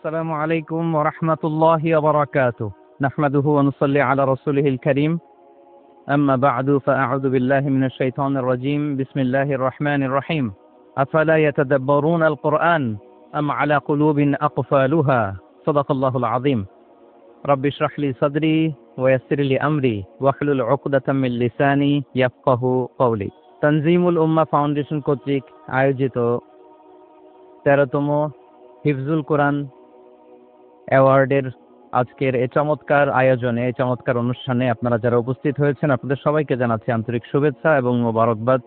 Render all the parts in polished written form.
السلام عليكم ورحمة الله وبركاته. نحمده ونصلي على رسوله الكريم. أما بعد فأعوذ بالله من الشيطان الرجيم. بسم الله الرحمن الرحيم. أفلا يتدبرون القرآن أم على قلوب أقفالها. صدق الله العظيم. رب اشرح لي صدري ويسر لي أمري واحلل عقدة من لساني يفقه قولي. তানজিমুল উম্মাহ foundation কর্তৃক আয়োজিত 13তম হিফজুল কোরআন অ্যাওয়ার্ডের আজকের এই চমৎকার আয়োজনে, এই চমৎকার অনুষ্ঠানে আপনারা যারা উপস্থিত হয়েছেন আপনাদের সবাইকে জানাচ্ছি আন্তরিক শুভেচ্ছা এবং মোবারকবাদ।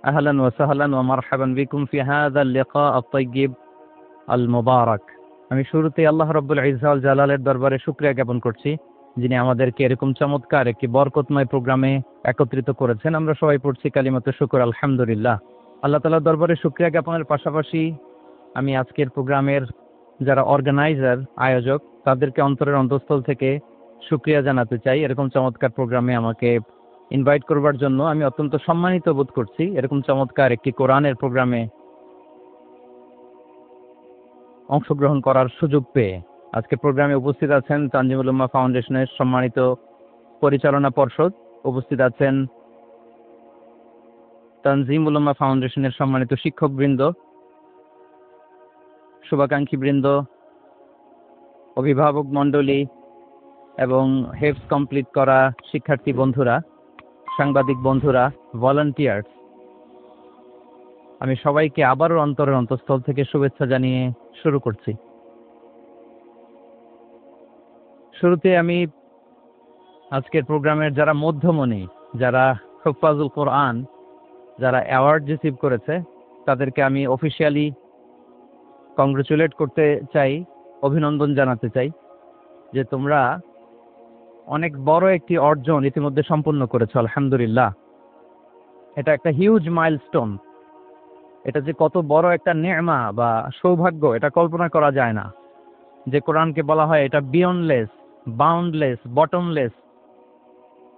আহলান ওয়া সাহলান ওয়া মারহাবান বিকুম ফি হাযা আল-লিকা আত-তাইয়্যিব আল-মুবারাক। আমি শুরুতেই আল্লাহ রাব্বুল ইজ্জা ওয়াল জালালের দরবারে শুকরিয়া জ্ঞাপন করছি, যিনি আমাদেরকে এরকম চমৎকার একটি বরকতময় প্রোগ্রামে একত্রিত করেছেন। আমরা সবাই পড়ছি কালিমাতুশ শুকর আলহামদুলিল্লাহ। আল্লাহ তাআলার দরবারে শুকরিয়া জ্ঞাপনের পাশাপাশি আমি আজকের প্রোগ্রামের যারা অর্গানাইজার, আয়োজক, তাদেরকে অন্তরের অন্তঃস্থল থেকে শুকরিয়া জানাতে চাই। এরকম চমৎকার প্রোগ্রামে আমাকে ইনভাইট করবার জন্য আমি অত্যন্ত সম্মানিত বোধ করছি। এরকম চমৎকার একটি কোরআনের প্রোগ্রামে অংশগ্রহণ করার সুযোগ পেয়ে আজকে প্রোগ্রামে উপস্থিত আছেন তানজিমুল উম্মাহ ফাউন্ডেশনের সম্মানিত পরিচালনা পর্ষদ, উপস্থিত আছেন তানজিমুল উম্মাহ ফাউন্ডেশনের সম্মানিত শিক্ষকবৃন্দ, শুভাকাঙ্ক্ষীবৃন্দ, অভিভাবক মণ্ডলী এবং হেফজ কমপ্লিট করা শিক্ষার্থী বন্ধুরা, সাংবাদিক বন্ধুরা, ভলান্টিয়ার্স, আমি সবাইকে আবারও অন্তরের অন্তঃস্থল থেকে শুভেচ্ছা জানিয়ে শুরু করছি। শুরুতে আমি আজকের প্রোগ্রামের যারা মধ্যমণি, যারা হুফাজুল কোরআন, যারা অ্যাওয়ার্ড রিসিভ করেছে তাদেরকে আমি অফিসিয়ালি কংগ্রেচুলেট করতে চাই, অভিনন্দন জানাতে চাই যে তোমরা অনেক বড় একটি অর্জন ইতিমধ্যে সম্পন্ন করেছো, আলহামদুলিল্লাহ। এটা একটা হিউজ মাইলস্টোন। এটা যে কত বড় একটা নেমা বা সৌভাগ্য এটা কল্পনা করা যায় না। যে কোরআনকে বলা হয় এটা বিয়ন্ডলেস, বাউন্ডলেস, বটমলেস,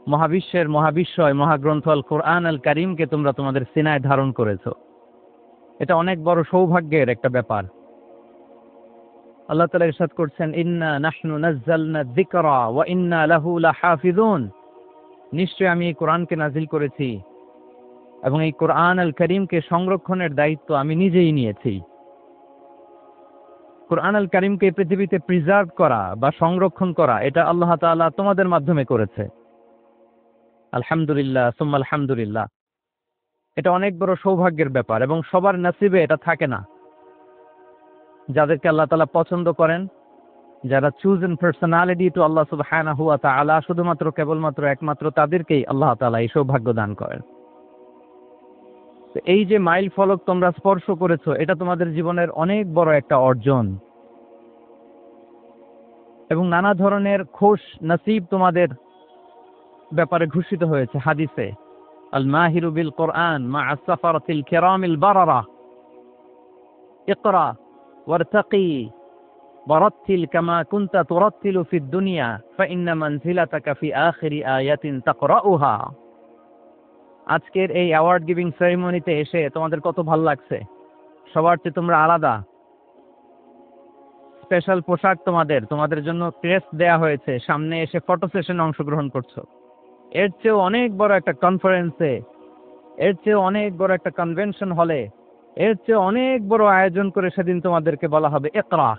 মহাবিশ্বের মহাবিশ্বয় মহাগ্রন্থ আল কোরআন আল কারীমকে তোমরা তোমাদের সিনায় ধারণ করেছো। এটা অনেক বড় সৌভাগ্যের একটা ব্যাপার। আল্লাহ তাআলা ইরশাদ করছেন, ইন্না নাহনু নাযালনা যিকরা ওয়া ইন্না লাহু লাহাফিজুন। নিশ্চয় আমি এই কোরআনকে নাজিল করেছি এবং এই কোরআন আল কারীমকে সংরক্ষণের দায়িত্ব আমি নিজেই নিয়েছি। কোরআন আল কারীমকে পৃথিবীতে প্রিজার্ভ করা বা সংরক্ষণ করা এটা আল্লাহ তাআলা তোমাদের মাধ্যমে করেছে। আলহামদুলিল্লাহ সুম্মা আলহামদুলিল্লাহ। এটা অনেক বড় সৌভাগ্যের ব্যাপার এবং সবার নসিবে এটা থাকে না। যাদেরকে আল্লাহ তাআলা পছন্দ করেন, যারা চুজেন পার্সোনালিটি টু আল্লাহ সুবহানাহু ওয়া তাআলা, শুধুমাত্র কেবলমাত্র একমাত্র তাদেরকেই আল্লাহ তাআলা এই সৌভাগ্য দান করেন। এই যে মাইল ফলক তোমরা স্পর্শ করেছো, এটা তোমাদের জীবনের অনেক বড় একটা অর্জন এবং নানা ধরনের খুশ নসিব তোমাদের ব্যাপারে ঘোষিত হয়েছে হাদিসে। আল মাহিরু বিল কোরআন মা আস-সাফারাতিল কিরামিল বারারা ইকরা ওয়ারতাকি ওয়ারাত্তিল কামা কুনতা তুরাত্তিলু ফিদ দুনিয়া ফাইন্না মানজিলাতাকা ফি আখিরি আয়াতিন তাকরাউহা। আজকের এই অ্যাওয়ার্ড গিভিং সেরেমনিতে এসে তোমাদের কত ভালো লাগছে। সবার চেয়ে তোমরা আলাদা, স্পেশাল পোশাক তোমাদের জন্য ক্রেস্ট দেয়া হয়েছে, সামনে এসে ফটো সেশনে অংশগ্রহণ করছো। এর চেয়েও অনেক বড় একটা কনফারেন্সে, এর চেয়েও অনেক বড় একটা কনভেনশন হলে, এর চেয়ে অনেক বড় আয়োজন করে সেদিন তোমাদেরকে বলা হবে ইকরা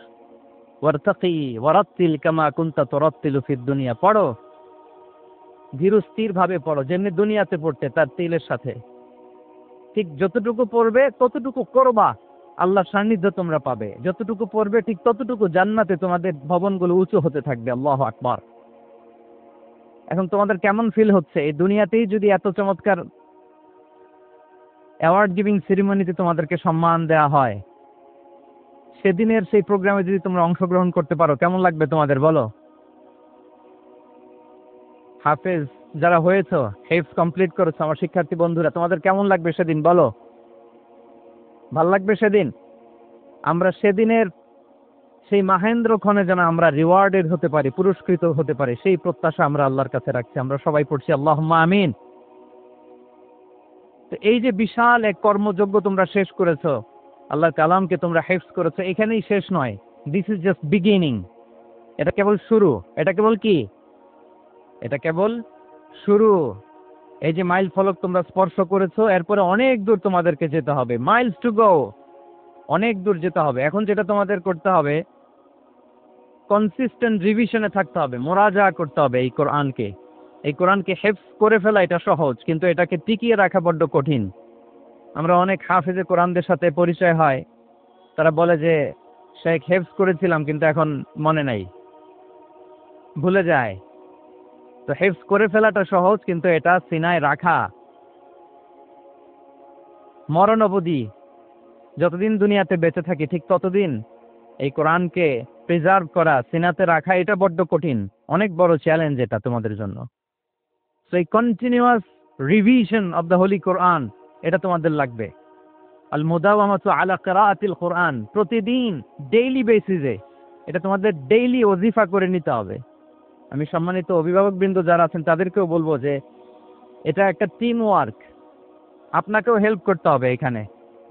ওয়ারতাকি ওয়ারাত্তিল কামা কুনতা তুরাত্তিলু ফিদ দুনিয়া। পড়ো, ধীর স্থির ভাবে পড়ো, যেমনি দুনিয়াতে পড়তে তার তিলের সাথে। ঠিক যতটুকু পড়বে ততটুকু করবা, আল্লাহর সান্নিধ্য তোমরা পাবে। যতটুকু পড়বে ঠিক ততটুকু জান্নাতে তোমাদের ভবনগুলো উঁচু হতে থাকবে। আল্লাহু আকবার। এখন তোমাদের কেমন ফিল হচ্ছে? এই দুনিয়াতেই যদি এত চমৎকার অ্যাওয়ার্ড গিভিং সেরিমনিতে তোমাদেরকে সম্মান দেয়া হয়, সেদিনের সেই প্রোগ্রামে যদি তোমরা অংশগ্রহণ করতে পারো কেমন লাগবে তোমাদের বলো? হাফেজ যারা হয়েছো, হেফজ কমপ্লিট করেছো, আমার শিক্ষার্থী বন্ধুরা, তোমাদের কেমন লাগবে সেদিন বলো? ভাল লাগবে সেদিন? আমরা সেদিনের সেই মাহেন্দ্র ক্ষণে যেন আমরা রিওয়ার্ডেড হতে পারি, পুরস্কৃত হতে পারি, সেই প্রত্যাশা আমরা আল্লাহর কাছে রাখছি। আমরা সবাই পড়ছি আল্লাহুম্মা আমিন। তো এই যে বিশাল এক কর্মযজ্ঞ তোমরা শেষ করেছো, আল্লাহর কালামকে তোমরা হেফজ করেছো, এখানেই শেষ নয়। This is just beginning. এটা কেবল শুরু। এটা কেবল কি? এটা কেবল শুরু। এই যে মাইল ফলক তোমরা স্পর্শ করেছো, এরপরে অনেক দূর তোমাদেরকে যেতে হবে, মাইলস টু গো, অনেক দূর যেতে হবে। এখন যেটা তোমাদের করতে হবে, কনসিস্টেন্ট রিভিশনে থাকতে হবে, মোরাজা করতে হবে এই কোরআনকে। এই কোরআনকে হেফজ করে ফেলা এটা সহজ, কিন্তু এটাকে টিকিয়ে রাখা বড্ড কঠিন। আমরা অনেক হাফেজে কোরআনদের সাথে পরিচয় হয়, তারা বলে যে শেখ হেফজ করেছিলাম কিন্তু এখন মনে নাই, ভুলে যায়। তো হেফজ করে ফেলাটা সহজ, কিন্তু এটা সিনায় রাখা মরণ অবধি, যতদিন দুনিয়াতে বেঁচে থাকি ঠিক ততদিন এই কোরআনকে প্রিজার্ভ করা, সিনাতে রাখা, এটা বড্ড কঠিন, অনেক বড় চ্যালেঞ্জ এটা তোমাদের জন্য। সো এই continuous revision of the holy Quran, এটা তোমাদের লাগবে। আল মুদাওয়ামাতু আলা কিরাআতিল কোরআন, প্রতিদিন ডেইলি বেসিসে এটা তোমাদের ডেইলি ওজিফা করে নিতে হবে। আমি সম্মানিত অভিভাবকবৃন্দ যারা আছেন তাদেরকেও বলবো যে এটা একটা টিম ওয়ার্ক, আপনাকেও হেল্প করতে হবে এখানে।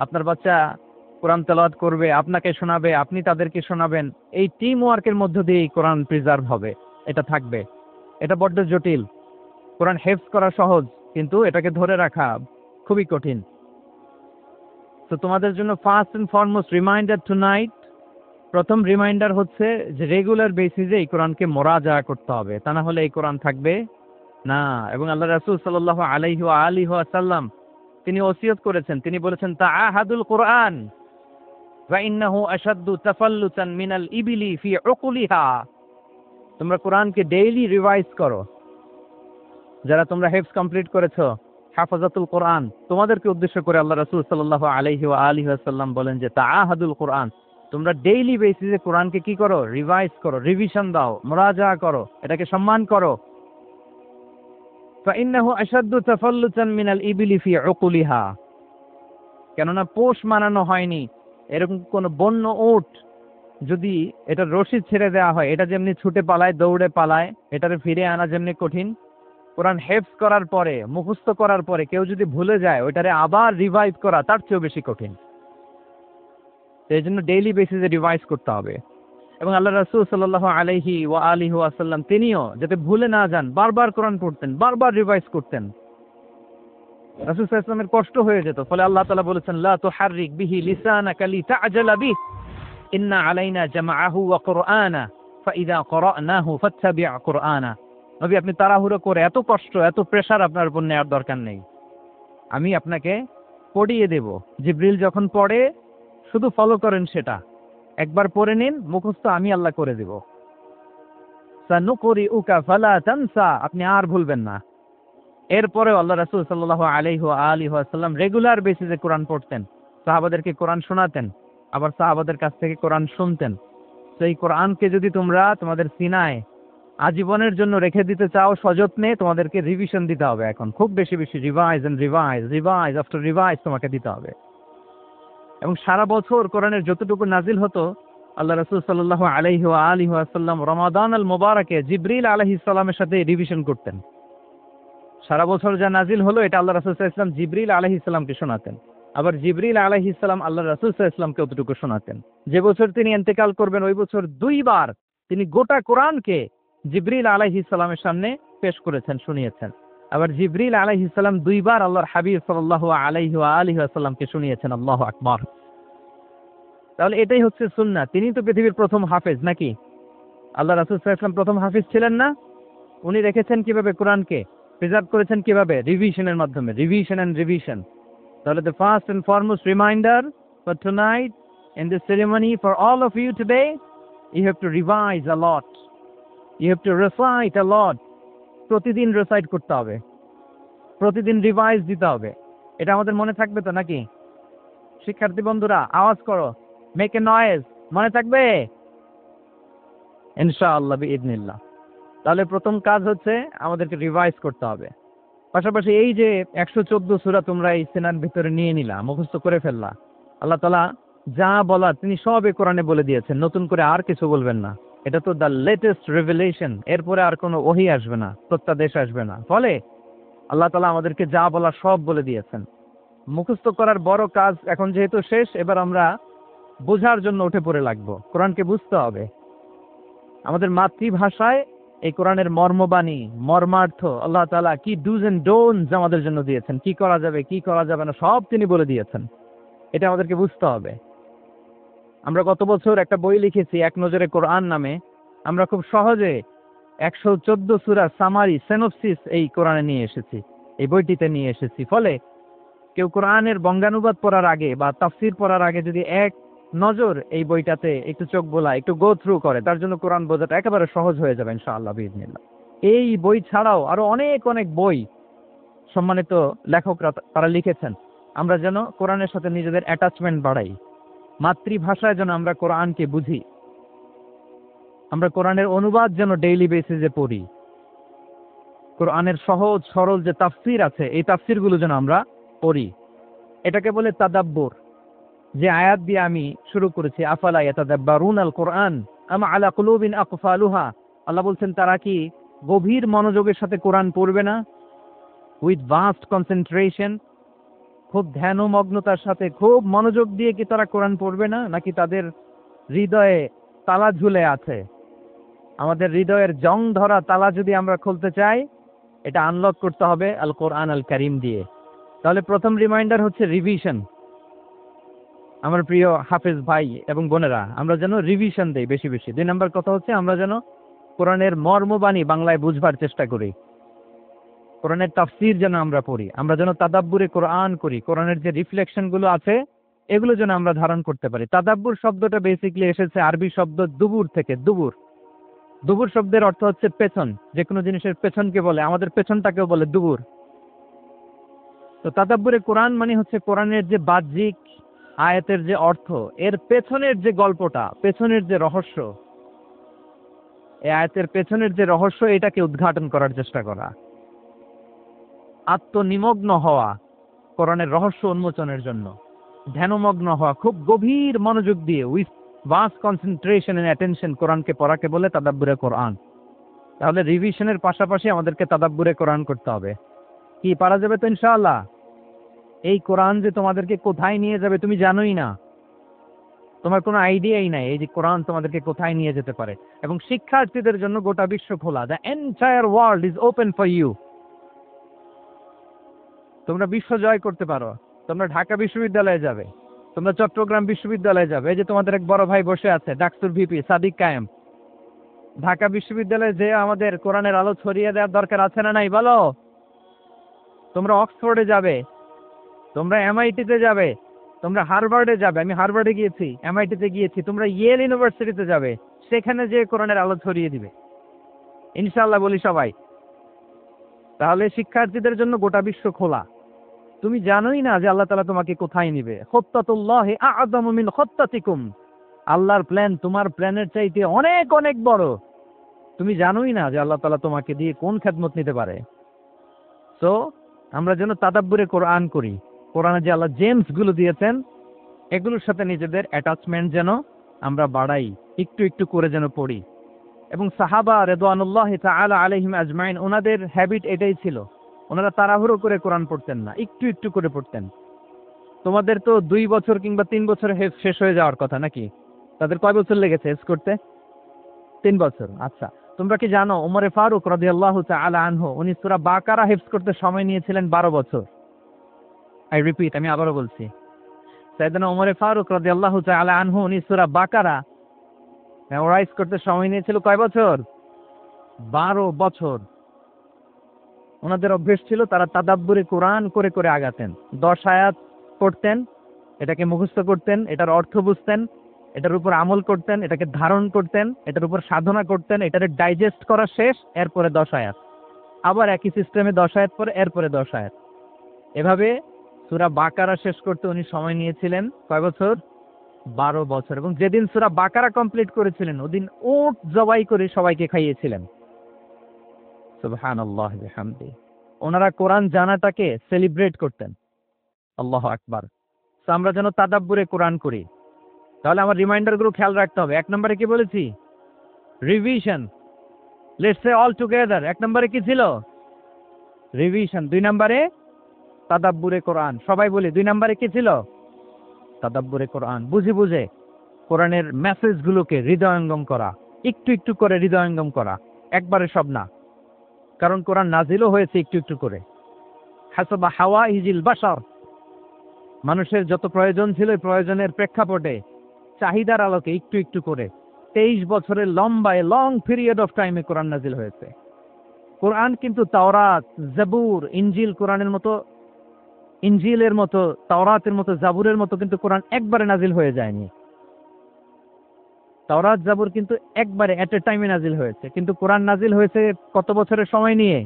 আপনার বাচ্চা কোরআন তেলাওয়াত করবে, আপনাকে শোনাবে, আপনি তাদেরকে শোনাবেন। এই টিম ওয়ার্কের মধ্য দিয়ে কোরআন প্রিজার্ভ হবে, এটা থাকবে। এটা বড্ড জটিল। কোরআন হেফজ করা সহজ, কিন্তু এটাকে ধরে রাখা খুবই কঠিন। তো তোমাদের জন্য first and foremost reminder tonight, প্রথম রিমাইন্ডার হচ্ছে যে রেগুলার বেসিসে এই কোরআনকে মোরাজা করতে হবে, তা না হলে এই কোরআন থাকবে না। এবং আল্লাহ রাসূল সাল্লাল্লাহু আলাইহি ওয়া আলিহি ওয়াসাল্লাম তিনি ওসিয়ত করেছেন, তিনি বলেছেন তাআহাদুল কোরআন ওয়া ইন্নাহু আশাদ্দু তাফাল্লুতান মিনাল ইবিলি ফি উকুলিহা। তোমরা কোরআনকে ডেইলি রিভাইজ করো। যারা তোমরা হেফজ কমপ্লিট করেছো, হাফাজাতুল কোরআন, তোমাদেরকে উদ্দেশ্য করে আল্লাহ রাসূল সাল্লাল্লাহু আলাইহি ওয়া আলিহি ওয়াসাল্লাম বলেন যে তাআহাদুল কোরআন, তোমরা ডেইলি বেসিসে কোরআনকে কি করো? রিভাইজ করো, রিভিশন দাও, মুরাজা করো, এটাকে সম্মান করো। فإنه أشد تفلتا من الإبل في عقولها, কেননা পোষ মানানো হয়নি এরকম কোন বন্য উট যদি এটা রশি ছেড়ে দেওয়া হয়, এটা যেমনি ছুটে পালায়, দৌড়ে পালায়, এটারে ফিরে আনা যেমনি কঠিন, কোরআন হেফজ করার পরে, মুখস্থ করার পরে কেউ যদি ভুলে যায়, ওইটারে আবার রিভাইভ করা তার চেয়েও বেশি কঠিন। এই জন্য ডেইলি বেসিসে রিভাইজ করতে হবে। এবং আল্লাহ রাসূল সাল্লাল্লাহু আলাইহি ওয়া আলিহি ওয়াসাল্লাম তিনিও যাতে ভুলে না যান, বারবার কোরআন পড়তেন, বারবার রিভাইজ করতেন। রাসূল সাল্লাল্লাহু আলাইহি ওয়াসাল্লামের কষ্ট হয়ে যেত, ফলে আল্লাহ তাআলা বলেছেন লা তুহাররিক বিহি লিসানাকা লিতা'জালা বিহি ইন্না আলাইনা জামআহু ওয়া কুরআনা ফাইযা ক্বরা'নাহু ফাত্তাবি' কুরআনা। নবী, আপনি তাড়াহুড়ো করে, এত কষ্ট, এত প্রেসার আপনার উপর নেওয়ার দরকার নেই, আমি আপনাকে পড়িয়ে দেব। জিবরিল যখন পড়ে শুধু ফলো করেন, সেটা একবার পড়ে নিন, মুখস্থ আমি আল্লাহ করে দেব। সানুকরিউকা ফালা তানসা, আপনি আর ভুলবেন না। এরপরে আল্লাহ রাসূল সাল্লাল্লাহু আলাইহি ওয়া আলিহি ওয়াসাল্লাম রেগুলার বেসিসে কোরআন পড়তেন, সাহাবাদেরকে কোরআন শোনাতেন, আবার সাহাবাদের কাছ থেকে কোরআন শুনতেন। তো এই কোরআনকে যদি তোমরা তোমাদের সিনায় আজীবনের জন্য রেখে দিতে চাও সযত্নে, তোমাদেরকে রিভিশন দিতে হবে। এখন খুব বেশি বেশি revise and revise, revise after revise তোমাকে দিতে হবে। এবং সারা বছর কোরআনের যতটুকু নাজিল হতো, আল্লাহ রাসূল সাল্লাল্লাহু আলাইহি ওয়া আলিহি ওয়াসাল্লাম রমাদান আল মুবারাকে জিবরিল আলাইহিস সালামের সাথে রিভিশন করতেন। সারা বছর যা নাজিল হলো, এটা আল্লাহ রাসূল সাল্লাল্লাহু আলাইহি ওয়াসাল্লাম জিবরিল আলাইহিস সালামকে শোনাতেন, আবার জিবরিল আলাইহিস সালাম আল্লাহ রাসূল সাল্লাল্লাহু আলাইহি ওয়াসাল্লামকে অতটুকু শোনাতেন। যে বছর তিনি ইন্তেকাল করবেন, ওই বছর দুইবার তিনি গোটা কোরআনকে জিবরিল আলাইহিস সালামের সামনে পেশ করেছেন, শুনিয়েছেন। আবার জিবরিল আলাইহিস সালাম দুইবার আল্লাহর হাবিব সাল্লাল্লাহু আলাইহি ওয়া আলিহি ওয়াসাল্লামকে শুনিয়েছেন। আল্লাহু আকবার। তাহলে এটাই হচ্ছে সুন্নাহ। তিনি তো পৃথিবীর প্রথম হাফেজ নাকি? আল্লাহ রাসূল সাল্লাল্লাহু আলাইহি ওয়াসাল্লাম প্রথম হাফেজ ছিলেন না? উনি রেখেছেন কিভাবে কোরআনকে? প্রিজার্ভ করেছেন কিভাবে? রিভিশনের মাধ্যমে, রিভিশন এন্ড রিভিশন। তাহলে the first and foremost reminder for tonight in this ceremony for all of you today, you have to revise a lot, you have to recite a lot. প্রতিদিন recite করতে হবে, প্রতিদিন revise দিতে হবে। এটা আমাদের মনে থাকবে তো নাকি? শিক্ষার্থী বন্ধুরা আওয়াজ করো, মেক এ নয়েজ, মনে থাকবে ইনশাআল্লাহ বিইذنিল্লাহ। তাহলে প্রথম কাজ হচ্ছে আমাদেরকে রিভাইজ করতে হবে। পাশাপাশি এই যে 114 সূরা তোমরা এই সিনার ভিতরে নিয়ে নিলা, মুখস্থ করে ফেললা, আল্লাহ তাআলা যা বলার তিনি সব এই কোরআনে বলে দিয়েছেন, নতুন করে আর কিছু বলবেন না। এটা তো দ্য লেটেস্ট রেভেলেশন, এরপরে আর কোনো ওহী আসবে না, প্রত্যাদেশ আসবে না। ফলে আল্লাহ তাআলা আমাদেরকে যা বলা সব বলে দিয়েছেন। মুখস্থ করার বড় কাজ এখন যেহেতু শেষ, এবার আমরা বোঝার জন্য উঠে পড়ে লাগবো, কোরআনকে বুঝতে হবে। আমাদের মাতৃভাষায় এই কোরআনের মর্মবাণী, মর্মার্থ, আল্লাহ তাআলা কি ডুজ এন্ড ডোন্টস আমাদের জন্য দিয়েছেন, কি করা যাবে কি করা যাবে না সব তিনি বলে দিয়েছেন। এটা আমাদেরকে বুঝতে হবে। আমরা গত বছর একটা বই লিখেছি এক নজরে কোরআন নামে। আমরা খুব সহজে 114 সূরার সামারি সেনোপসিস এই কোরআনে নিয়ে এসেছি, এই বইটিতে নিয়ে এসেছি। ফলে কেউ কোরআনের বঙ্গানুবাদ পড়ার আগে বা তাফসির পড়ার আগে যদি এক নজর এই বইটাতে একটু চোখ বোলা, একটু গো থ্রু করে, তার জন্য কোরআন বোঝাটা একেবারে সহজ হয়ে যাবে ইনশাআল্লাহ বিইজনিল্লাহ। এই বই ছাড়াও আরো অনেক অনেক বই সম্মানিত লেখকরা তারা লিখেছেন। আমরা যেন কোরআনের সাথে নিজেদের অ্যাটাচমেন্ট বাড়াই, মাতৃভাষায় যেন আমরা কোরআনকে বুঝি, আমরা কোরআনের অনুবাদ যেন ডেইলি বেসিসে পড়ি, কোরআনের সহজ সরল যে তাফসির আছে এই তাফসিরগুলো যেন আমরা পড়ি। এটাকে বলে তাদাব্বুর। যে আয়াত দিয়ে আমি শুরু করেছি, আফালা ইয়াতাদাব্বারুনাল কোরআন আম আলা কুলুবিন আকফালুহা, আল্লাহ বলছেন তারা কি গভীর মনোযোগের সাথে কোরআন পড়বে না, উইথ ভাস্ট কনসেন্ট্রেশন, খুব ধ্যানমগ্নতার সাথে খুব মনোযোগ দিয়ে কি তারা কোরআন পড়বে না, নাকি তাদের হৃদয়ে তালা ঝুলে আছে? আমাদের হৃদয়ের জং ধরা তালা যদি আমরা খুলতে চাই, এটা আনলক করতে হবে আল কোরআন আল কারীম দিয়ে। তাহলে প্রথম রিমাইন্ডার হচ্ছে রিভিশন। আমার প্রিয় হাফেজ ভাই এবং বোনেরা, আমরা যেন রিভিশন দেই বেশি বেশি। 2 নম্বর কথা হচ্ছে আমরা যেন কোরআনের মর্মবাণী বাংলায় বুঝবার চেষ্টা করি, কোরআনের তাফসির যেন আমরা পড়ি, আমরা যেন তাদাব্বুরে কোরআন করি, কোরআনের যে রিফ্লেকশন গুলো আছে এগুলো যেন আমরা ধারণ করতে পারি। তাদাব্বুর শব্দটা বেসিক্যালি এসেছে আরবি শব্দ দুবুর থেকে। দুবুর, দুবুর শব্দের অর্থ হচ্ছে পেছন, যে কোনো জিনিসের পেছনকে বলে, আমাদের পেছনটাকেও বলে দুবুর। তো তাদাব্বুরে কোরআন মানে হচ্ছে কোরআনের যে বাহ্যিক আয়াতের যে অর্থ, এর পেছনের যে গল্পটা, পেছনের যে রহস্য, এই আয়াতের পেছনের যে রহস্য এটাকে উদ্ঘাটন করার চেষ্টা করা, আত্মনিমগ্ন হওয়া, কোরআনের রহস্য উন্মোচনের জন্য ধ্যানমগ্ন হওয়া, খুব গভীর মনোযোগ দিয়ে with vast concentration and attention কোরআনকে পড়াকে বলে তাদাব্বুরে কোরআন। তাহলে রিভিশনের পাশাপাশি আমাদেরকে তাদাব্বুরে কোরআন করতে হবে। কি পারা যাবে তো ইনশাআল্লাহ? এই কোরআন যে তোমাদেরকে কোথায় নিয়ে যাবে তুমি জানোই না, তোমার কোনো আইডিয়াই নাই এই যে কোরআন তোমাদেরকে কোথায় নিয়ে যেতে পারে। এবং শিক্ষার্থীদের জন্য গোটা বিশ্ব খোলা, the entire world is open for you. তোমরা বিশ্ব জয় করতে পারো, তোমরা ঢাকা বিশ্ববিদ্যালয়ে যাবে, তোমরা চট্টগ্রাম বিশ্ববিদ্যালয়ে যাবে। এই যে তোমাদের এক বড় ভাই বসে আছে ডাকসুর ভিপি সাদিক কায়েম, ঢাকা বিশ্ববিদ্যালয়ে যে আমাদের কোরআনের আলো ছড়িয়ে দেওয়ার দরকার আছে না নাই বলো? তোমরা অক্সফোর্ডে যাবে, তোমরা এমআইটিতে যাবে, তোমরা হার্ভার্ডে যাবে, আমি হার্ভার্ডে গিয়েছি, এমআইটিতে গিয়েছি, তোমরা ইয়েল ইউনিভার্সিটিতে যাবে, সেখানে যে কোরআনের আলো ছড়িয়ে দিবে ইনশাআল্লাহ বলি সবাই। তাহলে শিক্ষার্থীদের জন্য গোটা বিশ্ব খোলা। তুমি জানোই না যে আল্লাহ তাআলা তোমাকে কোথায় নিবে। খুত্তাতুল্লাহি আ'যামু মিন খুত্তাতিকুম, আল্লাহর প্ল্যান তোমার প্ল্যানের চাইতে অনেক অনেক বড়। তুমি জানোই না যে আল্লাহ তাআলা তোমাকে দিয়ে কোন খেদমত নিতে পারে। সো আমরা যেন তাদাব্বুরে কোরআন করি, কোরআনে যে আল্লাহ জেমস গুলো দিয়েছেন এগুলোর সাথে নিজেদের অ্যাটাচমেন্ট যেন আমরা বাড়াই, একটু একটু করে যেন পড়ি। এবং সাহাবা রিদওয়ানুল্লাহি তাআলা আলাইহিম আজমাইন, ওনাদের হ্যাবিট এটাই ছিল, ওনারা তাড়াহুড়ো করে কোরআন পড়তেন না, একটু একটু করে পড়তেন। তোমাদের তো 2 বছর কিংবা 3 বছরে হেফজ শেষ হয়ে যাওয়ার কথা নাকি? তাদের কয় বছর লেগেছে হেফজ করতে? 3 বছর। আচ্ছা, তোমরা কি জানো ওমরে ফারুক রাদিয়াল্লাহু তাআলা আনহু উনি সূরা বাকারা হেফজ করতে সময় নিয়েছিলেন 12 বছর। আই রিপিট, আমি আবারও বলছি, সাইয়েদনা ওমরে ফারুক রাদিয়াল্লাহু তাআলা আনহু উনি সূরা বাকারা মেমোরাইজ করতে সময় নিয়েছিল কয় বছর? 12 বছর। ওনাদের অভ্যেস ছিল তারা তাদাব্বুরে কোরআন করে করে আগাতেন। 10 আয়াত পড়তেন, এটাকে মুখস্থ করতেন, এটার অর্থ বুঝতেন, এটার উপর আমল করতেন, এটাকে ধারণ করতেন, এটার উপর সাধনা করতেন, এটারে ডাইজেস্ট করা শেষ, এরপরে 10 আয়াত, আবার একই সিস্টেমে 10 আয়াত পরে এরপরে 10 আয়াত। এভাবে সূরা বাকারা শেষ করতে উনি সময় নিয়েছিলেন কয় বছর? 12 বছর। এবং যেদিন সূরা বাকারা কমপ্লিট করেছিলেন ওদিন উট জবাই করে সবাইকে খাইয়েছিলেন। সুবহানাল্লাহ বিহামদি। ওনারা কোরআন জানাটাকে সেলিব্রেট করতেন। আল্লাহু আকবার। তো আমরা যেন তাদাব্বুরে কোরআন করি। তাহলে আমার রিমাইন্ডার গুলো খেয়াল রাখতে হবে। 1 নম্বরে কি বলেছি? Revision. Let's say all together. 1 নম্বরে কি ছিল? রিভিশন। 2 নম্বরে তাদাব্বুরে কোরআন। সবাই বলি 2 নম্বরে কি ছিল? তাদাব্বুরে কোরআন। বুঝে বুঝে কোরআনের মেসেজগুলোকে হৃদয়ঙ্গম করা, একটু একটু করে হৃদয়ঙ্গম করা, একবারে সব না। কারণ কোরআন নাজিলও হয়েছে একটু একটু করে। হাসাবা হাওয়াইজিল বাশার, মানুষের যত প্রয়োজন ছিল এই প্রয়োজনের প্রেক্ষাপটে চাহিদার আলোকে একটু একটু করে 23 বছরের লং পিরিয়ড অফ টাইমে কোরআন নাজিল হয়েছে। কোরআন কিন্তু তাওরাত, জাবুর, ইনজিল, কোরআনের মতো, ইনজিলের মতো, তাওরাতের মতো, জাবুরের মতো কিন্তু কোরআন একবারে নাজিল হয়ে যায়নি। তাওরাত, জাবুর কিন্তু একবারে এট এ টাইমে নাজিল হয়েছে, কিন্তু কোরআন নাজিল হয়েছে কত বছরের সময় নিয়ে?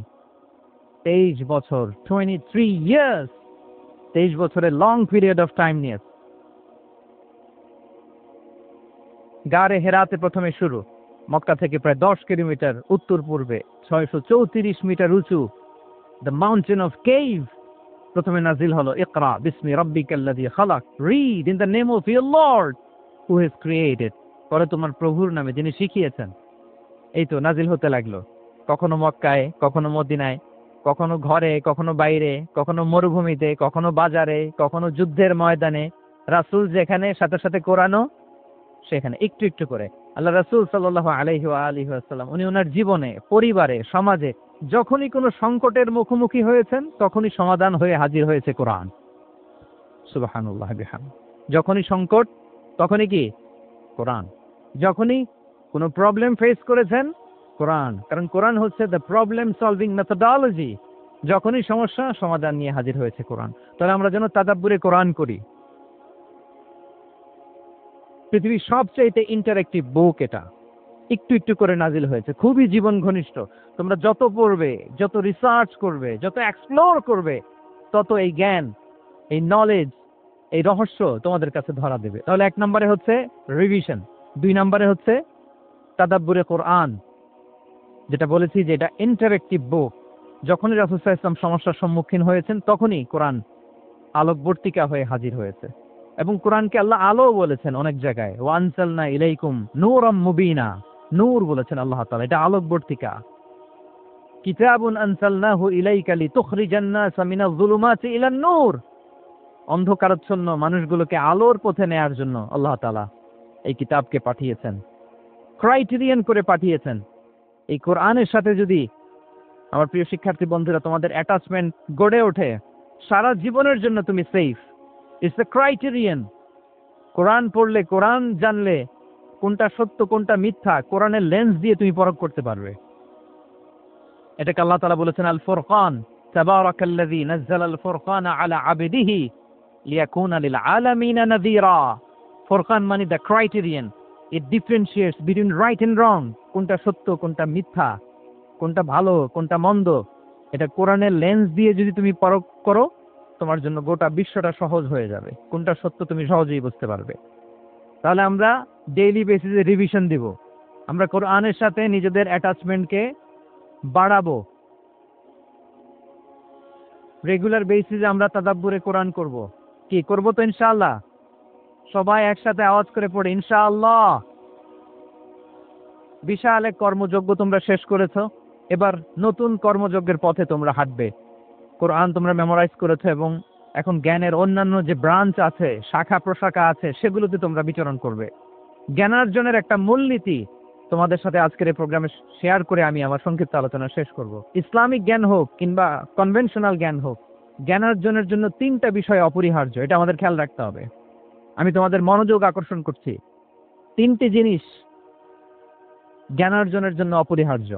23 বছর, 23 ইয়ার্স, 23 বছরের লং পিরিয়ড অফ টাইম নিয়ে। গারে হেরাতে প্রথমে শুরু, মক্কা থেকে প্রায় 10 কিলোমিটার উত্তর পূর্বে 634 মিটার উঁচু দ্য মাউন্টেন অফ কেভ, প্রথমে নাজিল হলো ইকরা বিসমি রাব্বিকাল্লাযী খালাক, read in the name of your lord who has created, পরে তোমার প্রভুর নামে যিনি শিখিয়েছেন। এই তো নাজিল হতে লাগলো, কখনো মক্কায়, কখনো মদিনায়, কখনো ঘরে, কখনো বাইরে, কখনো মরুভূমিতে, কখনো বাজারে, কখনো যুদ্ধের ময়দানে। রাসূল যেখানে, সাথে সাথে কোরআনও সেখানে, একটু একটু করে। আল্লাহ রাসূল সাল্লাল্লাহু আলাইহি ওয়া আলিহি ওয়াসাল্লাম উনি ওনার জীবনে, পরিবারে, সমাজে যখনই কোনো সংকটের মুখোমুখি হয়েছেন তখনই সমাধান হয়ে হাজির হয়েছে কোরআন। সুবহানাল্লাহ বিহামদিহি। যখনই সংকট তখনই কি? কোরআন। যখনই কোনো প্রবলেম ফেস করেছেন, কোরআন। কারণ কোরআন হচ্ছে দ্য প্রবলেম সলভিং মেথোডোলজি। যখনই সমস্যা, সমাধান নিয়ে হাজির হয়েছে কোরআন। তাহলে আমরা যেন তাদাব্বুরে কোরআন করি। পৃথিবীর সবচেয়ে ইন্টারেক্টিভ বুক এটা, একটু একটু করে নাজিল হয়েছে, খুবই জীবন ঘনিষ্ঠ। তোমরা যত পড়বে, যত রিসার্চ করবে, যত এক্সপ্লোর করবে, তত এই জ্ঞান, এই নলেজ, এই রহস্য তোমাদের কাছে ধরা দেবে। তাহলে 1 নম্বরে হচ্ছে রিভিশন, 2 নম্বরে হচ্ছে তাদাব্বুরে কোরআন, যেটা বলেছি যে এটা ইন্টারেক্টিভ বুক। যখনই রাসূল সাল্লাল্লাহু আলাইহি ওয়াসাল্লাম সমস্যার সম্মুখীন হয়েছেন তখনই কোরআন আলোকবর্তিকা হয়ে হাজির হয়েছে। এবং কোরআনকে আল্লাহ আলো বলেছেন অনেক জায়গায়, ওয়ানসালনা ইলাইকুম নূরাম মুবিনা, নূর বলেছেন আল্লাহ তাআলা, এটা আলোকবর্তিকা। কিতাবুন আনসালনাহু ইলাইকা লিতুখরিজান নাসা মিনাজ যুলুমাতি ইলান নূর, অন্ধকারাচ্ছন্ন মানুষগুলোকে আলোর পথে নেয়ার জন্য আল্লাহ তাআলা এই কিতাবকে পাঠিয়েছেন, ক্রাইটেরিয়ান করে পাঠিয়েছেন। এই কোরআনের সাথে যদি আমার প্রিয় শিক্ষার্থী বন্ধুরা তোমাদের অ্যাটাচমেন্ট গড়ে ওঠে, সারা জীবনের জন্য তুমি সেফ। It's the criterion. কোরআন পড়লে, কোরআন জানলে কোনটা সত্য কোনটা মিথ্যা কোরআনের লেন্স দিয়ে তুমি পরখ করতে পারবে। এটাকে আল্লাহ তাআলা বলেছেন আল ফুরকান, তাবারাকাল্লাযী নাযালাল ফুরকানা আলা আবদিহি লিয়াকুনা লিল আলামিনা নাযীরা। ফুরকান মানে the criterion, it differentiates between right and wrong, কোনটা সত্য কোনটা মিথ্যা, কোনটা ভালো কোনটা মন্দ। এটা কোরআনের লেন্স দিয়ে যদি তুমি পরখ করো, তোমার জন্য গোটা বিশ্বটা সহজ হয়ে যাবে, কোনটা সত্য তুমি সহজেই বুঝতে পারবে। তাহলে আমরা ডেইলি বেসিসে রিভিশন দিব, আমরা কোরআনের সাথে নিজেদের অ্যাটাচমেন্টকে বাড়াবো। রেগুলার বেসিসে আমরা তাদাব্বুরে কোরআন করব। কি করব? তো ইনশাআল্লাহ সবাই একসাথে আওয়াজ করে পড়ে ইনশাআল্লাহ। বিশাল এক কর্মযজ্ঞ তোমরা শেষ করেছো, এবার নতুন কর্মযজ্ঞের পথে তোমরা হাঁটবে। কোরআন তোমরা মেমোরাইজ করেছো এবং এখন জ্ঞানের অন্যান্য যে ব্রাঞ্চ আছে, শাখা প্রশাখা আছে, সেগুলোতে তোমরা বিচরণ করবে। জ্ঞানার্জনের একটা মূলনীতি তোমাদের সাথে আজকের এই প্রোগ্রামে শেয়ার করে আমি আমার সংক্ষিপ্ত আলোচনা শেষ করব। ইসলামিক জ্ঞান হোক কিংবা কনভেনশনাল জ্ঞান হোক, জ্ঞানার্জনের জন্য 3টা বিষয় অপরিহার্য, এটা আমাদের খেয়াল রাখতে হবে। আমি তোমাদের মনোযোগ আকর্ষণ করছি, 3টি জিনিস জ্ঞানার্জনের জন্য অপরিহার্য।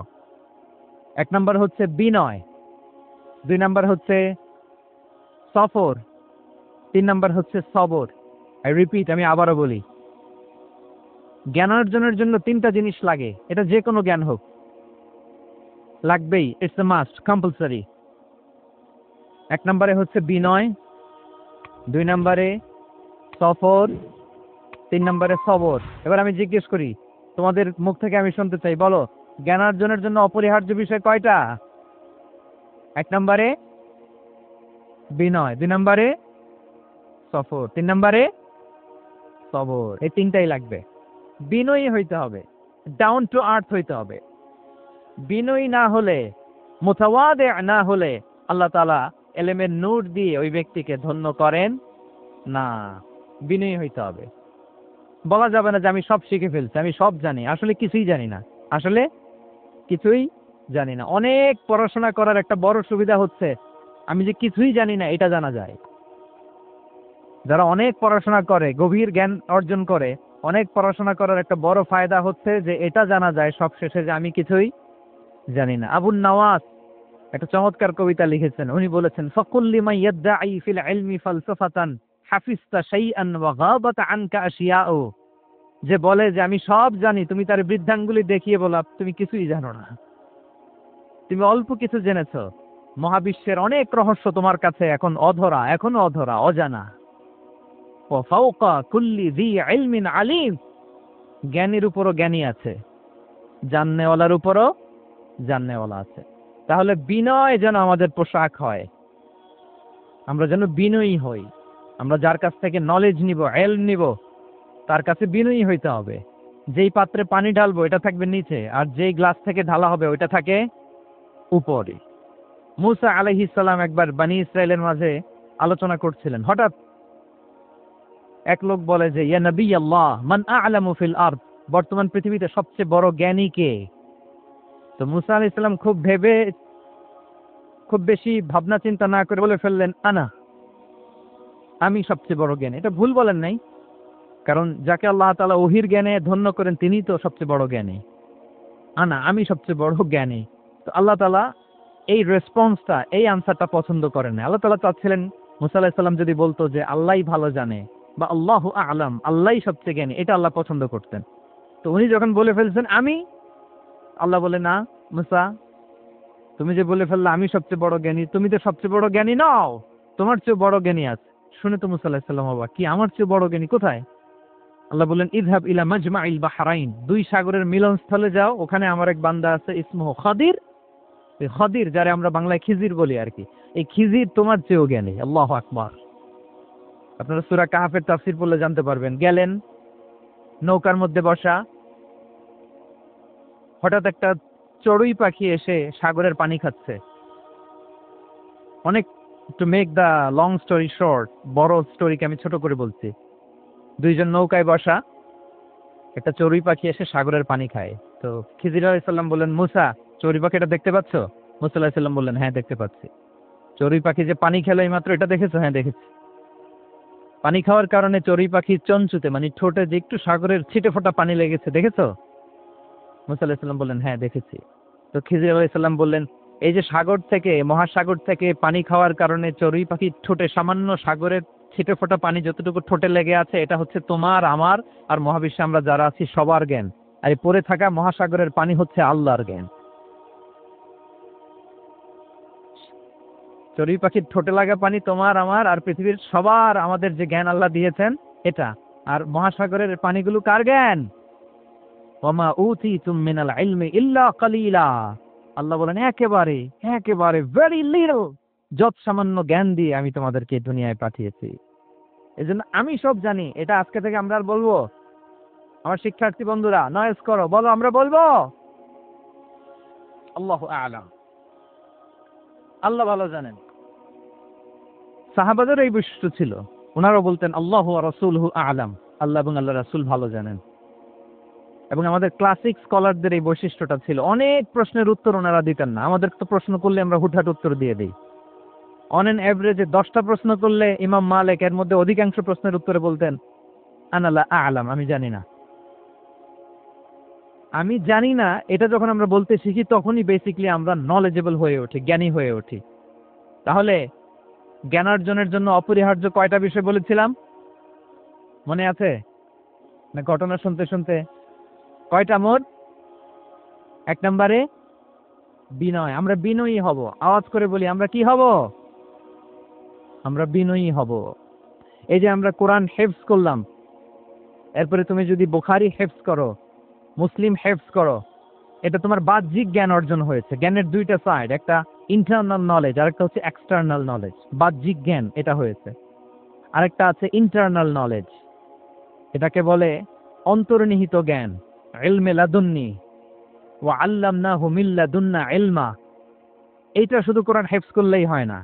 1 নম্বর হচ্ছে বিনয়, 2 নম্বর হচ্ছে সফর, 3 নম্বর হচ্ছে সবর। আই রিপিট, আমি আবারও বলি, জ্ঞানার্জনের জন্য 3টা জিনিস লাগে, এটা যে কোনো জ্ঞান হোক, লাগবেই, ইটস এ মাস্ট, কম্পালসারি। 1 নম্বরে হচ্ছে বিনয়, 2 নম্বরে সফর, 3 নম্বরে সবর। এবার আমি জিজ্ঞেস করি, তোমাদের মুখ থেকে আমি শুনতে চাই, বলো জ্ঞানার্জনের জন্য অপরিহার্য বিষয় কয়টা? 1 নম্বরে বিনয়, 2 নম্বরে সফর, 3 নম্বরে সবর। এই 3টাই লাগবে। বিনয়ী হইতে হবে, ডাউন টু আর্থ হইতে হবে। বিনয়ী না হলে, মুতাওয়াদি না হলে আল্লাহ তাআলা এলেমের নূর দিয়ে ওই ব্যক্তিকে ধন্য করেন না। বিনয়ী হইতে হবে। বলা যাবে না যে আমি সব শিখে ফেলছি, আমি সব জানি, আসলে কিছুই জানি না, আসলে কিছুই জানি না। অনেক পড়াশোনা করার একটা বড় সুবিধা হচ্ছে আমি যে কিছুই জানি না এটা জানা যায়। যারা অনেক পড়াশোনা করে, গভীর জ্ঞান অর্জন করে, অনেক পড়াশোনা করার একটা বড় ফায়দা হচ্ছে যে এটা জানা যায় সবশেষে যে আমি কিছুই জানি না। আবুন নওয়াজ একটা চমৎকার কবিতা লিখেছেন। উনি বলেছেন, ফাকুল্লি মান ইয়াদদাই ফিল ইলমি ফালসাফাতান হাফিজতা শাইআন ওয়া গাবাত আনকা আশিয়াউ। যে বলে যে আমি সব জানি, তুমি তার বৃদ্ধাঙ্গুলি দেখিয়ে বলা তুমি কিছুই জানো না, তুমি অল্প কিছু জেনেছো। মহাবিশ্বের অনেক রহস্য তোমার কাছে এখন অধরা, এখনো অধরা, অজানা। ওয়া ফাওকা কুল্লি যী ইলমিন আলিম। জ্ঞানীর উপরও জ্ঞানী আছে, জাননেওয়ালার উপরও জাননেওয়ালা আছে। তাহলে বিনয় যেন আমাদের পোশাক হয়, আমরা যেন বিনয়ী হই। আমরা যার কাছ থেকে নলেজ নিব, ইলম নিব, তার কাছে বিনয়ী হইতে হবে। যেই পাত্রে পানি ঢালবো এটা থাকবে নিচে, আর যেই গ্লাস থেকে ঢালা হবে ওইটা থাকে উপরে। মুসা আলাইহিস সালাম একবার বনি ইসরাইলের মাঝে আলোচনা করছিলেন। হঠাৎ এক লোক বলে যে, ইয়া নবী আল্লাহ, মান আ'লামু ফিল আরদ, বর্তমান পৃথিবীতে সবচেয়ে বড় জ্ঞানী কে? তো মুসা আলাইহিস সালাম খুব বেশি ভাবনা চিন্তা না করে বলে ফেললেন, আনা, আমি সবচেয়ে বড় জ্ঞানী। এটা ভুল বলেন নাই, কারণ যাকে আল্লাহ তাআলা ওহির জ্ঞানে ধন্য করেন তিনিই তো সবচেয়ে বড় জ্ঞানী। আনা, আমি সবচেয়ে বড় জ্ঞানী। তো আল্লাহ তাআলা এই রেসপন্সটা, এই আনসারটা পছন্দ করেন না। আল্লাহ তাআলা চাচ্ছিলেন মুসা আলাইহিস সালাম যদি বলতো যে আল্লাহই ভালো জানে বা আল্লাহু আ'লাম, আল্লাহই সবচেয়ে জ্ঞানী, এটা আল্লাহ পছন্দ করতেন। তো উনি যখন বলে ফেলছেন আমি, আল্লাহ বলে, না মুসা, তুমি যে বলে ফেললে আমি সবচেয়ে বড় জ্ঞানী, তুমি তো সবচেয়ে বড় জ্ঞানী নও, তোমার চেয়ে বড় জ্ঞানী আছে। শুনে তো মুসা আলাইহিস সালাম অবাক, কি আমার চেয়ে বড় জ্ঞানী কোথায়? আল্লাহ বললেন, ইযহাব ইলা মাজমাইল বাহরাইন, দুই সাগরের মিলনস্থলে যাও, ওখানে আমার এক বান্দা আছে ইসমুহু খাদির। এই খাদির, যারে আমরা বাংলায় খিজির বলি আর কি, এই খিজির তোমার চেয়েও জ্ঞানী। আল্লাহু আকবার। আপনারা সূরা কাহফের তাফসীর পড়লে জানতে পারবেন। গেলেন, নৌকার মধ্যে বসা, হঠাৎ একটা চড়ুই পাখি এসে সাগরের পানি খাচ্ছে। অনেক, to make the long story short, বড় স্টোরিকে আমি ছোট করে বলছি। দুইজন নৌকায় বসা, একটা চড়ুই পাখি এসে সাগরের পানি খায়। তো খিজির আলাইহিস সালাম বললেন, মুসা, চড়ুই পাখিটা দেখতে পাচ্ছ? মুসা আলাইহিস সালাম বললেন, হ্যাঁ দেখতে পাচ্ছি। চড়ুই পাখি যে পানি খেলো এই মাত্র, এটা দেখেছো? হ্যাঁ দেখেছি। পানি খাওয়ার কারণে চড়ুই পাখির চঞ্চুতে, মানে ঠোঁটে যে একটু সাগরের ছিটে ফোঁটা পানি লেগেছে, দেখেছো? মুসা আলাইহিস সালাম বললেন, হ্যাঁ দেখেছি। তো খিজির আলাইহিস সালাম বললেন, এই যে সাগর থেকে, মহাসাগর থেকে পানি খাওয়ার কারণে চড়ুই পাখির ঠোঁটে সামান্য সাগরের ছিটে ফোঁটা পানি যতটুকু ঠোঁটে লেগে আছে, এটা হচ্ছে তোমার, আমার আর মহাবিশ্বে আমরা যারা আছি সবার জ্ঞান। আর এই পড়ে থাকা মহাসাগরের পানি হচ্ছে আল্লাহর জ্ঞান। চড়ুই পাখির ঠোঁটে লাগা পানি তোমার, আমার আর পৃথিবীর সবার, আমাদের যে জ্ঞান আল্লাহ দিয়েছেন এটা। আর মহাসাগরের পানিগুলো কার জ্ঞান? ওয়ামা উতীতুম মিনাল ইলমি ইল্লা কালিলা। আল্লাহ বলেন, একেবারে একেবারে ভেরি লিটল, যত সামান্য জ্ঞান দিয়ে আমি তোমাদেরকে দুনিয়ায় পাঠিয়েছি। এজন্য আমি সব জানি, এটা আজকে থেকে আমরা আর বলবো? আমার শিক্ষার্থী বন্ধুরা নয়েজ করো, বলো আমরা বলবো আল্লাহু আ'লাম, আল্লাহ ভালো জানেন। সাহাবাদের এই বৈশিষ্ট্য ছিল, ওনারাও বলতেন আল্লাহু ওয়া রাসূলুহু আ'লাম, আল্লাহ এবং আল্লাহর রাসূল ভালো জানেন। এবং আমাদের ক্লাসিক স্কলারদের এই বৈশিষ্ট্যটা ছিল, অনেক প্রশ্নের উত্তর ওনারা দিতেন না। আমাদের তো প্রশ্ন করলে আমরা হুটহাট উত্তর দিয়ে দিই। অন এন এভারেজে 10টা প্রশ্ন করলে ইমাম মালিক এর মধ্যে অধিকাংশ প্রশ্নের উত্তরে বলতেন আনা লা আ'লাম, আমি জানি না। আমি জানি না, এটা যখন আমরা বলতে শিখি তখনই বেসিক্যালি আমরা নলেজেবল হয়ে উঠি, জ্ঞানী হয়ে উঠি। তাহলে জ্ঞানার্জনের জন্য অপরিহার্য কয়টা বিষয় বলেছিলাম, মনে আছে না? ঘটনা শুনতে শুনতে কয়টা মোট? 1 নম্বরে বিনয়। আমরা বিনয়ী হব। আওয়াজ করে বলি, আমরা কি হব? আমরা বিনয়ী হব। এই যে আমরা কোরআন হেফজ করলাম, এরপরে তুমি যদি বুখারী হেফজ করো, মুসলিম হেফজ করো, এটা তোমার বাহ্যিক জ্ঞান অর্জন হয়েছে। জ্ঞানের দুইটা সাইড, একটা ইন্টারনাল নলেজ আর একটা হচ্ছে এক্সটার্নাল নলেজ। বাহ্যিক জ্ঞান এটা হয়েছে, আরেকটা আছে ইন্টারনাল নলেজ, এটাকে বলে অন্তর্নিহিত জ্ঞান। ইলমে লাদুন্নি ওয়া আল্লামনাহু মিন লাদুন্না ইলমা। এইটা শুধু কোরআন হেফজ করলেই হয় না,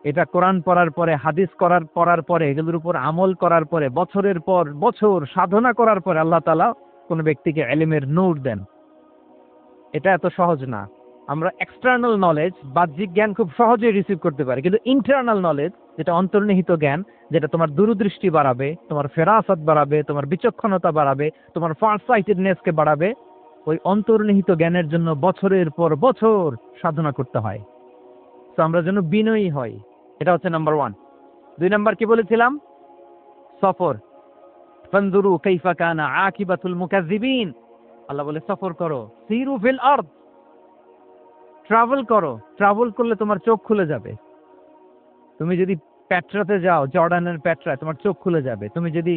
এটা কোরআন পড়ার পরে, হাদিস পড়ার পরে, এগুলোর উপর আমল করার পরে, বছরের পর বছর সাধনা করার পরে আল্লাহ তাআলা কোন ব্যক্তিকে ইলমের নূর দেন। এটা এত সহজ না। আমরা এক্সটার্নাল নলেজ, বাহ্যিক জ্ঞান খুব সহজেই রিসিভ করতে পারি, কিন্তু ইন্টারনাল নলেজ, যেটা অন্তর্নিহিত জ্ঞান, যেটা তোমার দূরদৃষ্টি বাড়াবে, তোমার ফেরাসত বাড়াবে, তোমার বিচক্ষণতা বাড়াবে, তোমার ফারসাইটেডনেসকে বাড়াবে, ওই অন্তর্নিহিত জ্ঞানের জন্য বছরের পর বছর সাধনা করতে হয়। তো আমরা যেন বিনয়ী হই, এটা হচ্ছে নাম্বার 1। 2 নাম্বার কি বলেছিলাম? সফর। ফানজুরু কাইফা কানা আকিবাতুল মুকাজ্জিবিন। আল্লাহ বলে সফর করো, সিরু ফিল আরদ, ট্রাভেল করো। ট্রাভেল করলে তোমার চোখ খুলে যাবে। তুমি যদি পেট্রাতে যাও, জর্ডানের পেট্রায়, তোমার চোখ খুলে যাবে। তুমি যদি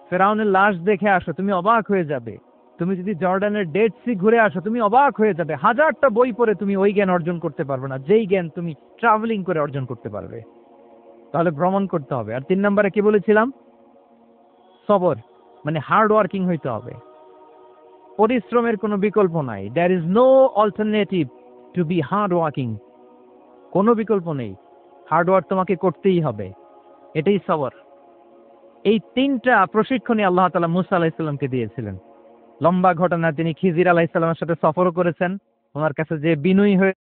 ফেরাউনের লাশ দেখে আসো, তুমি অবাক হয়ে যাবে। তুমি যদি জর্ডানের ডেড সি ঘুরে আসো, তুমি অবাক হয়ে যাবে। হাজারটা বই পড়ে তুমি ওই জ্ঞান অর্জন করতে পারবে না, যেই জ্ঞান তুমি ট্রাভেলিং করে অর্জন করতে পারবে। তাহলে ভ্রমণ করতে হবে। আর 3 নম্বরে কি বলেছিলাম? সবর, মানে হার্ড ওয়ার্কিং হইতে হবে। পরিশ্রমের কোনো বিকল্প নাই। There is no alternative to be hard working. কোনো বিকল্প নেই, হার্ড ওয়ার্ক তোমাকে করতেই হবে। এটাই সবর। এই 3টা প্রশিক্ষণই আল্লাহ তাআলা মুসা আলাইহিস সালামকে দিয়েছিলেন। লম্বা ঘটনা, তিনি খিজির আলাইহিস সালামের সাথে সফরও করেছেন। ওনার কাছে যে বিনয়ী হয়ে